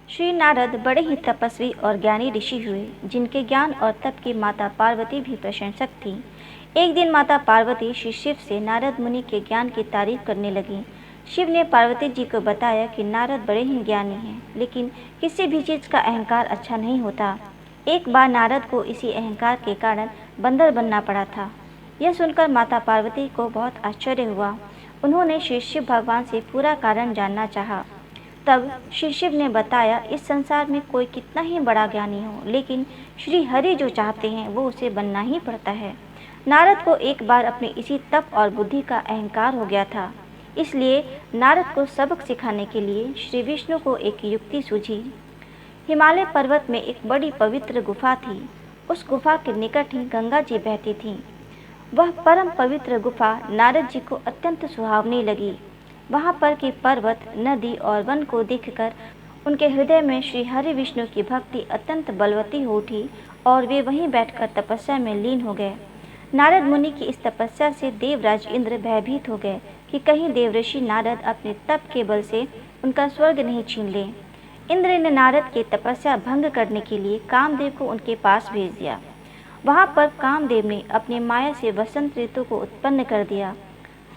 श्री नारद बड़े ही तपस्वी और ज्ञानी ऋषि हुए, जिनके ज्ञान और तप की माता पार्वती भी प्रशंसक थी। एक दिन माता पार्वती श्री शिव से नारद मुनि के ज्ञान की तारीफ करने लगी। शिव ने पार्वती जी को बताया कि नारद बड़े ही ज्ञानी हैं, लेकिन किसी भी चीज़ का अहंकार अच्छा नहीं होता। एक बार नारद को इसी अहंकार के कारण बंदर बनना पड़ा था। यह सुनकर माता पार्वती को बहुत आश्चर्य हुआ। उन्होंने श्री शिव भगवान से पूरा कारण जानना चाहा। तब श्री शिव ने बताया, इस संसार में कोई कितना ही बड़ा ज्ञानी हो, लेकिन श्री हरि जो चाहते हैं वो उसे बनना ही पड़ता है। नारद को एक बार अपने इसी तप और बुद्धि का अहंकार हो गया था। इसलिए नारद को सबक सिखाने के लिए श्री विष्णु को एक युक्ति सूझी। हिमालय पर्वत में एक बड़ी पवित्र गुफा थी। उस गुफा के निकट ही गंगा जी बहती थीं। वह परम पवित्र गुफा नारद जी को अत्यंत सुहावनी लगी। वहाँ पर के पर्वत, नदी और वन को देखकर उनके हृदय में श्री हरि विष्णु की भक्ति अत्यंत बलवती हो उठी और वे वहीं बैठकर तपस्या में लीन हो गए। नारद मुनि की इस तपस्या से देवराज इंद्र भयभीत हो गए कि कहीं देवऋषि नारद अपने तप के बल से उनका स्वर्ग नहीं छीन लें। इंद्र ने नारद की तपस्या भंग करने के लिए कामदेव को उनके पास भेज दिया। वहाँ पर कामदेव ने अपनी माया से वसंत ऋतु को उत्पन्न कर दिया।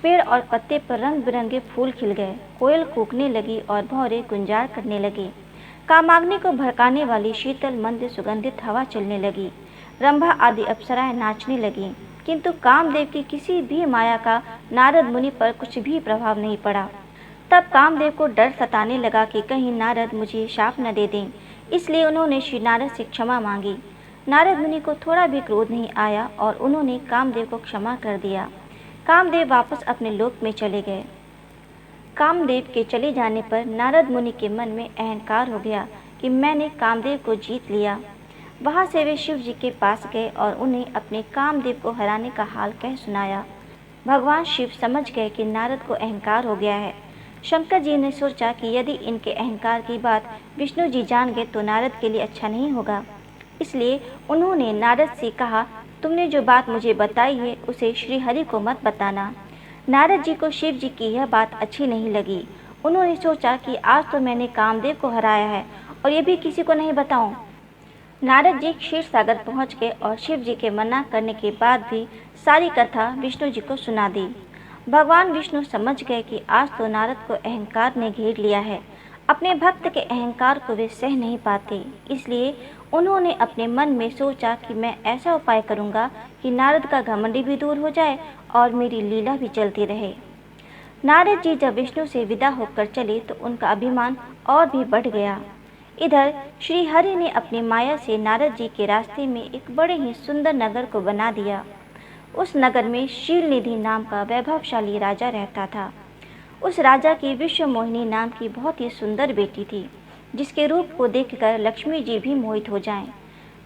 पेड़ और पत्ते पर रंग बिरंगे फूल खिल गए, कोयल कूकने लगी और भौरे गुंजार करने लगे। कामाग्नि को भड़काने वाली शीतल मंद सुगंधित हवा चलने लगी। रंभा आदि अप्सराएं नाचने लगीं, किंतु कामदेव की किसी भी माया का नारद मुनि पर कुछ भी प्रभाव नहीं पड़ा। तब कामदेव को डर सताने लगा कि कहीं नारद मुझे शाप न दे दें, इसलिए उन्होंने श्री नारद से क्षमा मांगी। नारद मुनि को थोड़ा भी क्रोध नहीं आया और उन्होंने कामदेव को क्षमा कर दिया। कामदेव वापस अपने लोक में चले गए। कामदेव के चले जाने पर नारद मुनि के मन में अहंकार हो गया कि मैंने कामदेव को जीत लिया। वहां से वे शिव जी के पास गए और उन्हें अपने कामदेव को हराने का हाल कह सुनाया। भगवान शिव समझ गए कि नारद को अहंकार हो गया है। शंकर जी ने सोचा कि यदि इनके अहंकार की बात विष्णु जी जान गए तो नारद के लिए अच्छा नहीं होगा। इसलिए उन्होंने नारद से कहा, तुमने जो बात मुझे बताई है उसे श्री हरि को मत बताना। नारद जी को शिव जी की यह बात अच्छी नहीं लगी। उन्होंने सोचा कि आज तो मैंने कामदेव को हराया है और ये भी किसी को नहीं बताऊं। नारद जी क्षीर सागर पहुँच गए और शिव जी के मना करने के बाद भी सारी कथा विष्णु जी को सुना दी। भगवान विष्णु समझ गए कि आज तो नारद को अहंकार ने घेर लिया है। अपने भक्त के अहंकार को वे सह नहीं पाते, इसलिए उन्होंने अपने मन में सोचा कि मैं ऐसा उपाय करूंगा कि नारद का घमंडी भी दूर हो जाए और मेरी लीला भी चलती रहे। नारद जी जब विष्णु से विदा होकर चले तो उनका अभिमान और भी बढ़ गया। इधर श्री हरि ने अपनी माया से नारद जी के रास्ते में एक बड़े ही सुंदर नगर को बना दिया। उस नगर में शीलनिधि नाम का वैभवशाली राजा रहता था। उस राजा की विश्व मोहिनी नाम की बहुत ही सुंदर बेटी थी, जिसके रूप को देखकर लक्ष्मी जी भी मोहित हो जाएं।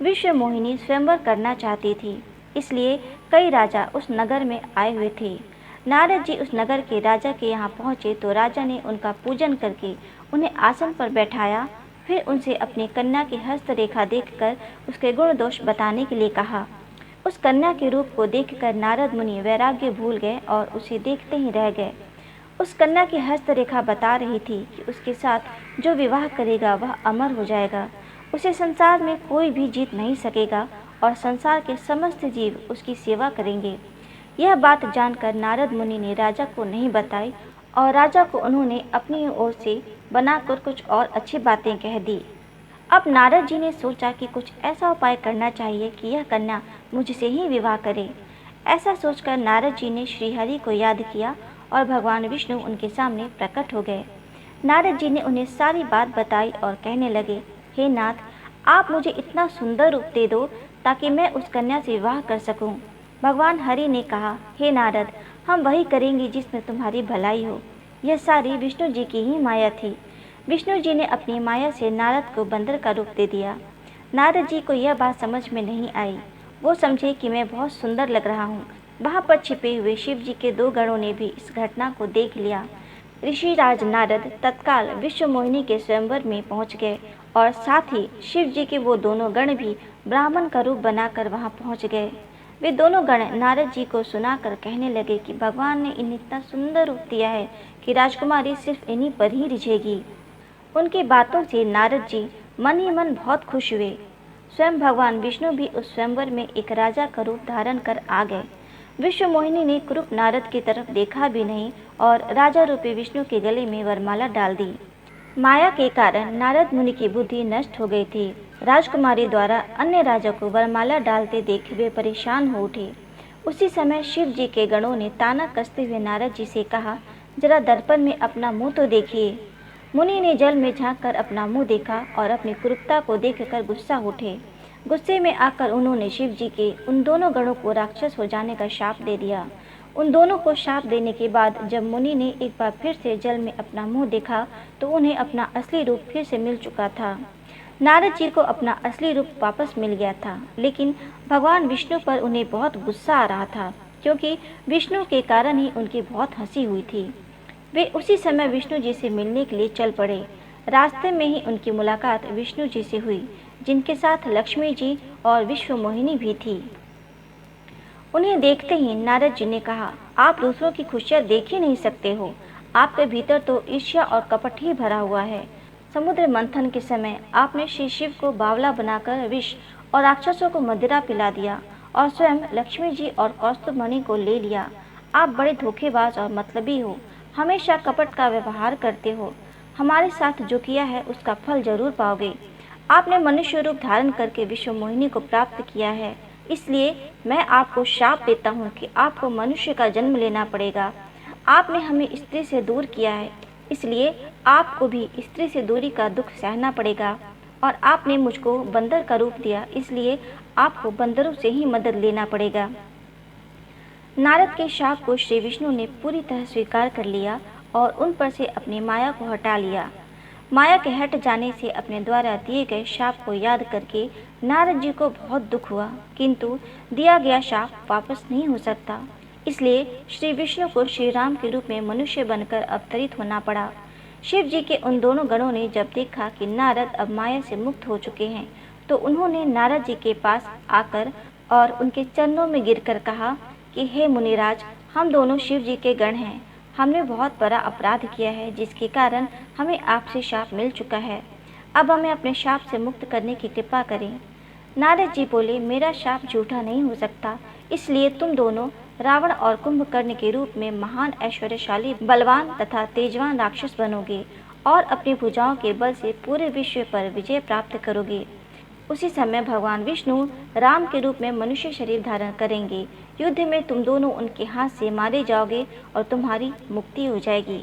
विश्व मोहिनी स्वयंवर करना चाहती थी, इसलिए कई राजा उस नगर में आए हुए थे। नारद जी उस नगर के राजा के यहाँ पहुँचे तो राजा ने उनका पूजन करके उन्हें आसन पर बैठाया। फिर उनसे अपनी कन्या की हस्तरेखा देखकर उसके गुण दोष बताने के लिए कहा। उस कन्या के रूप को देखकर नारद मुनि वैराग्य भूल गए और उसे देखते ही रह गए। उस कन्या की हस्तरेखा बता रही थी कि उसके साथ जो विवाह करेगा वह अमर हो जाएगा, उसे संसार में कोई भी जीत नहीं सकेगा और संसार के समस्त जीव उसकी सेवा करेंगे। यह बात जानकर नारद मुनि ने राजा को नहीं बताई और राजा को उन्होंने अपनी ओर से बनाकर कुछ और अच्छी बातें कह दी। अब नारद जी ने सोचा कि कुछ ऐसा उपाय करना चाहिए कि यह कन्या मुझसे ही विवाह करे। ऐसा सोचकर नारद जी ने श्रीहरि को याद किया और भगवान विष्णु उनके सामने प्रकट हो गए। नारद जी ने उन्हें सारी बात बताई और कहने लगे, हे नाथ, आप मुझे इतना सुंदर रूप दे दो ताकि मैं उस कन्या से विवाह कर सकूं। भगवान हरि ने कहा, हे नारद, हम वही करेंगे जिसमें तुम्हारी भलाई हो। यह सारी विष्णु जी की ही माया थी। विष्णु जी ने अपनी माया से नारद को बंदर का रूप दे दिया। नारद जी को यह बात समझ में नहीं आई। वो समझे कि मैं बहुत सुंदर लग रहा हूँ। वहाँ पर छिपे हुए शिव जी के 2 गणों ने भी इस घटना को देख लिया। ऋषिराज नारद तत्काल विश्व मोहिनी के स्वयंवर में पहुँच गए और साथ ही शिव जी के वो दोनों गण भी ब्राह्मण का रूप बनाकर वहाँ पहुँच गए। वे दोनों गण नारद जी को सुनाकर कहने लगे कि भगवान ने इन्हें इतना सुंदर रूप दिया है कि राजकुमारी सिर्फ इन्हीं पर ही रिझेगी। उनकी बातों से नारद जी मन ही मन बहुत खुश हुए। स्वयं भगवान विष्णु भी उस स्वयंवर में एक राजा का रूप धारण कर आ गए। विश्व मोहिनी ने कुरूप नारद की तरफ देखा भी नहीं और राजा रूपी विष्णु के गले में वरमाला डाल दी। माया के कारण नारद मुनि की बुद्धि नष्ट हो गई थी। राजकुमारी द्वारा अन्य राजा को वरमाला डालते देख वे परेशान हो उठे। उसी समय शिव जी के गणों ने ताना कसते हुए नारद जी से कहा, जरा दर्पण में अपना मुंह तो देखिए। मुनि ने जल में झांककर अपना मुंह देखा और अपनी कुरूपता को देखकर गुस्सा उठे। गुस्से में आकर उन्होंने शिव जी के उन दोनों गणों को राक्षस हो जाने का शाप दे दिया। उन दोनों को शाप देने के बाद जब मुनि ने एक बार फिर से जल में अपना मुंह देखा तो उन्हें अपना असली रूप फिर से मिल चुका था। नारद जी को अपना असली रूप वापस मिल गया था, लेकिन भगवान विष्णु पर उन्हें बहुत गुस्सा आ रहा था, क्योंकि विष्णु के कारण ही उनकी बहुत हंसी हुई थी। वे उसी समय विष्णु जी से मिलने के लिए चल पड़े। रास्ते में ही उनकी मुलाकात विष्णु जी से हुई, जिनके साथ लक्ष्मी जी और विश्व मोहिनी भी थी। उन्हें देखते ही नारद जी ने कहा, आप दूसरों की खुशियाँ देख ही नहीं सकते हो। आपके भीतर तो ईर्ष्या और कपट ही भरा हुआ है। समुद्र मंथन के समय आपने श्री शिव को बावला बनाकर विष और राक्षसों को मदिरा पिला दिया और स्वयं लक्ष्मी जी और कौस्तुभ मणि को ले लिया। आप बड़े धोखेबाज और मतलबी हो, हमेशा कपट का व्यवहार करते हो। हमारे साथ जो किया है उसका फल जरूर पाओगे। आपने मनुष्य रूप धारण करके विश्व मोहिनी को प्राप्त किया है, इसलिए मैं आपको शाप देता हूँ कि आपको मनुष्य का जन्म लेना पड़ेगा। आपने हमें स्त्री से दूर किया है, इसलिए आपको भी स्त्री से दूरी का दुख सहना पड़ेगा। और आपने मुझको बंदर का रूप दिया, इसलिए आपको बंदरों से ही मदद लेना पड़ेगा। नारद के शाप को श्री विष्णु ने पूरी तरह स्वीकार कर लिया और उन पर से अपनी माया को हटा लिया। माया के हट जाने से अपने द्वारा दिए गए शाप को याद करके नारद जी को बहुत दुख हुआ, किंतु दिया गया शाप वापस नहीं हो सकता। इसलिए श्री विष्णु को श्री राम के रूप में मनुष्य बनकर अवतरित होना पड़ा। शिव जी के उन दोनों गणों ने जब देखा कि नारद अब माया से मुक्त हो चुके हैं, तो उन्होंने नारद जी के पास आकर और उनके चरणों में गिरकर कहा कि हे मुनिराज, हम दोनों शिव जी के गण हैं। हमने बहुत बड़ा अपराध किया है, जिसके कारण हमें आपसे शाप मिल चुका है। अब हमें अपने शाप से मुक्त करने की कृपा करें। नारद जी बोले, मेरा शाप झूठा नहीं हो सकता, इसलिए तुम दोनों रावण और कुंभकर्ण के रूप में महान ऐश्वर्यशाली बलवान तथा तेजवान राक्षस बनोगे और अपनी भुजाओं के बल से पूरे विश्व पर विजय प्राप्त करोगे। उसी समय भगवान विष्णु राम के रूप में मनुष्य शरीर धारण करेंगे। युद्ध में तुम दोनों उनके हाथ से मारे जाओगे और तुम्हारी मुक्ति हो जाएगी।